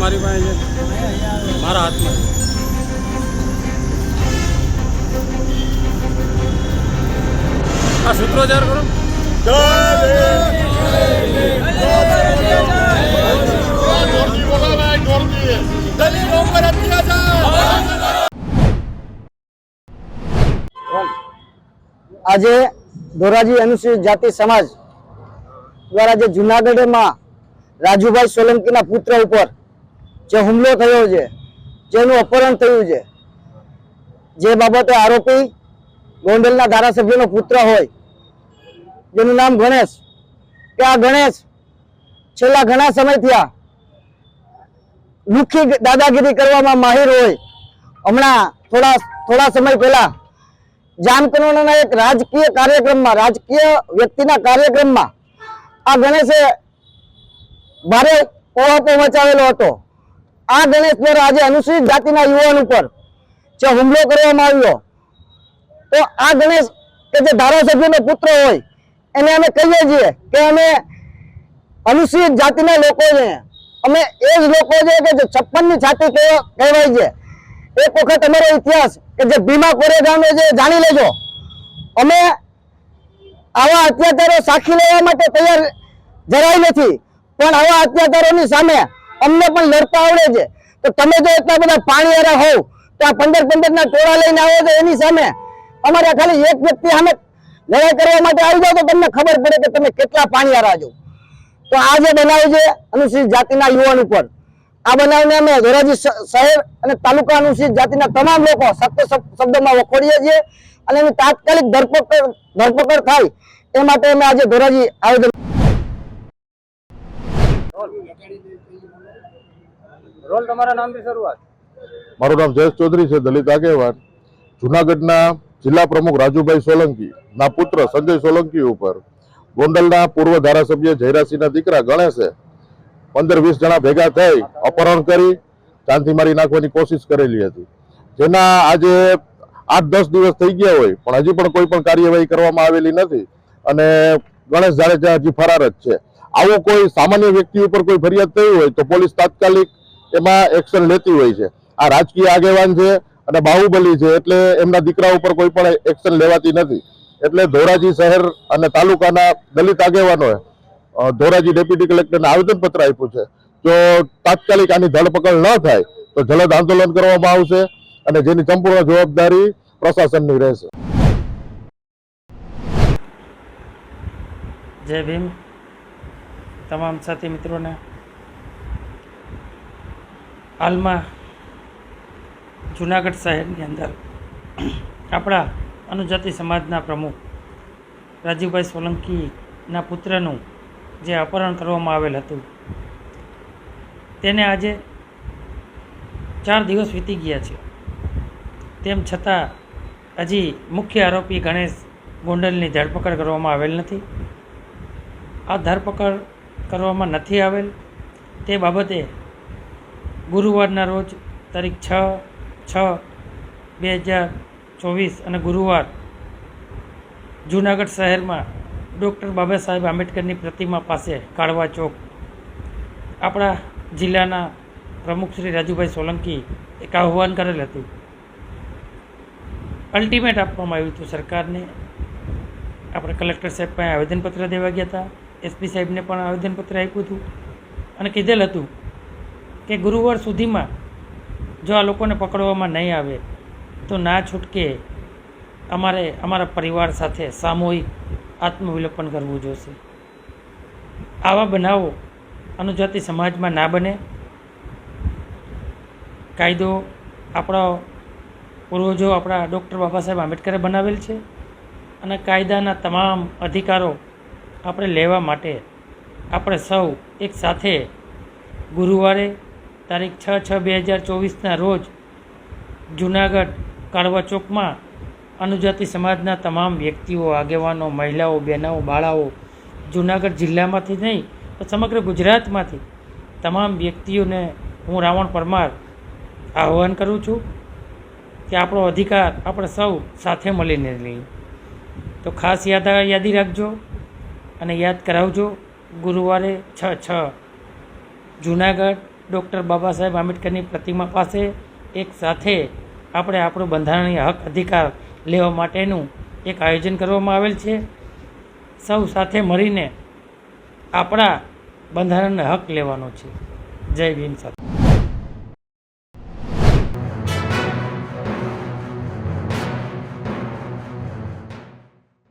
મારી પાસે મારા હાથમાં આ સૂત્રોચ્ચાર કરો. આજે ધોરાજી અનુસૂચિત જાતિ સમાજ દ્વારા જે જુનાગઢમાં રાજુભાઈ સોલંકીના પુત્ર ઉપર જે હુમલો થયો છે, જેનું અપહરણ થયું છે, જે બાબતે આરોપી ગોંડલના ધારાસભ્યનો પુત્ર હોય, જેનું નામ ગણેશ, કે આ ગણેશ છેલ્લા ઘણા સમયથી આ લુખ્ખી દાદાગીરી કરવામાં માહિર હોય. હમણાં થોડા સમય પહેલા જામકંડોળના એક રાજકીય કાર્યક્રમમાં, રાજકીય વ્યક્તિના કાર્યક્રમમાં આ ગણેશે ભારે ઓહાપો મચાવેલો હતો. આ ગણેશ દ્વારા આજે અનુસૂચિત જાતિના યુવાન ઉપર જે હુમલો કરવામાં આવ્યો, તો આ ગણેશ કે જે ધારાસભ્યનો પુત્ર હોય, એને અમે કહીએ છીએ કે અમે અનુસૂચિત જાતિના લોકો છે, અમે એ જ લોકો છે કે જે 56ની છાતી કહેવાય છે. એક વખત અમારો ઇતિહાસ કે જે ભીમા કોરેગાંવનો છે જાણી લેજો. અમે આવા અત્યાચારો સાખી લેવા માટે તૈયાર જરાય નથી, પણ આવા અત્યાચારોની સામે અમને પણ લડતા આવડે છે. તો તમે જો એટલા બધા પાણીયારા હોવ તો આ 15 ના ટોળા લઈને આવો છો, એની સામે અમારે ખાલી એક વ્યક્તિ સામે લડાઈ કરવા માટે આવી જાવ તો તમને ખબર પડે કે તમે કેટલા પાણીયારા છો. તો આ જે બનાવ છે અનુસૂચિત જાતિના યુવાન ઉપર, આ બનાવને અમે ધોરાજી શહેર અને તાલુકા અનુસૂચિત જાતિના તમામ લોકો સખ્ત શબ્દોમાં વખોડીએ છીએ અને એની તાત્કાલિક ધરપકડ થાય એ માટે અમે આજે ધોરાજી આવેદન. રોલ તમારા નામથી શરૂઆત. મારું નામ જયેશ ચૌધરી છે, દલિત આગેવાન. જુનાગઢના જિલ્લા પ્રમુખ રાજુભાઈ સોલંકી ના પુત્ર સંજય સોલંકી ઉપર ગોંડલના પૂર્વ ધારાસભ્ય જયરાસિંહના દીકરા ગણેશે 15-20 જણા ભેગા થઈ અપહરણ કરી જાનથી મારી નાખવાની કોશિશ કરેલી હતી, જેના આજે 8-10 દિવસ થઈ ગયા હોય પણ હજી પણ કોઈ પણ કાર્યવાહી કરવામાં આવેલી નથી અને ગણેશ જાડેજા હજી ફરાર જ છે. આવું કોઈ સામાન્ય વ્યક્તિ ઉપર કોઈ ફરિયાદ થઈ હોય તો પોલીસ તાત્કાલિક એમાં એક્શન લેતી હોય છે. આ રાજકીય આગેવાન છે અને બાહુબલી છે, એટલે એમના દીકરા ઉપર કોઈ પણ એક્શન લેવાતી નથી. એટલે ધોરાજી શહેર અને તાલુકાના દલિત આગેવાનોએ ધોરાજી ડેપ્યુટી કલેક્ટરને આવેદનપત્ર આપ્યું છે. જો તાત્કાલિક આની ધરપકડ ન થાય તો જલદ આંદોલન કરવામાં આવશે અને જેની સંપૂર્ણ જવાબદારી પ્રશાસનની રહેશે. જય ભીમ તમામ સાથી મિત્રોને. હાલમાં જુનાગઢ શહેરની અંદર આપણા અનુજાતિ સમાજના પ્રમુખ રાજુભાઈ સોલંકીના પુત્રનું જે અપહરણ કરવામાં આવેલ હતું, તેને આજે 4 દિવસ વીતી ગયા છે. તેમ છતાં હજી મુખ્ય આરોપી ગણેશ ગોંડલની ધરપકડ કરવામાં આવેલ નથી. આ ધરપકડ કરવામાં નથી આવેલ તે બાબતે ગુરુવારના રોજ તારીખ 6/6/2024 અને ગુરુવાર જૂનાગઢ શહેરમાં ડૉક્ટર બાબા સાહેબ આંબેડકરની પ્રતિમા પાસે કાળવા ચોક આપણા જિલ્લાના પ્રમુખ શ્રી રાજુભાઈ સોલંકી એક આહ્વાન કરેલ હતું. અલ્ટિમેટ આપવામાં આવ્યું હતું સરકારને. આપણે કલેક્ટર સાહેબ પાસે આવેદનપત્ર દેવા ગયા હતા, એસપી સાહેબને પણ આવેદનપત્ર આપ્યું હતું અને કીધેલ હતું કે ગુરુવાર સુધીમાં જો આ લોકોને પકડવામાં નહીં આવે તો ના છૂટકે અમારે અમારા પરિવાર સાથે સામૂહિક આત્મવિલોપન કરવું જોશે. આવા બનાવો અનુજાતિ સમાજમાં ના બને. કાયદો આપણા પૂર્વજો આપણા ડૉક્ટર બાબા સાહેબ આંબેડકરે બનાવેલ છે અને કાયદાના તમામ અધિકારો આપણે લેવા માટે આપણે સૌ એક સાથે ગુરુવારે તારીખ 6/6/2024ના રોજ જૂનાગઢ કાળવા ચોકમાં અનુજાતિ સમાજના તમામ વ્યક્તિઓ, આગેવાનો, મહિલાઓ, બહેનો, બાળાઓ, જૂનાગઢ જિલ્લામાંથી નહીં તો સમગ્ર ગુજરાતમાંથી તમામ વ્યક્તિઓને હું રાવણ પરમાર આહ્વાન કરું છું કે આપણો અધિકાર આપણે સૌ સાથે મળીને લઈએ. તો ખાસ યાદી રાખજો અને યાદ કરાવજો. ગુરુવારે 6/6 જૂનાગઢ ડૉક્ટર બાબા સાહેબ આંબેડકરની પ્રતિમા પાસે એક સાથે આપણે આપણો બંધારણીય હક અધિકાર લેવા માટેનું એક આયોજન કરવામાં આવેલ છે. સૌ સાથે મળીને આપણા બંધારણનો હક લેવાનો છે. જય ભીમ. સાથે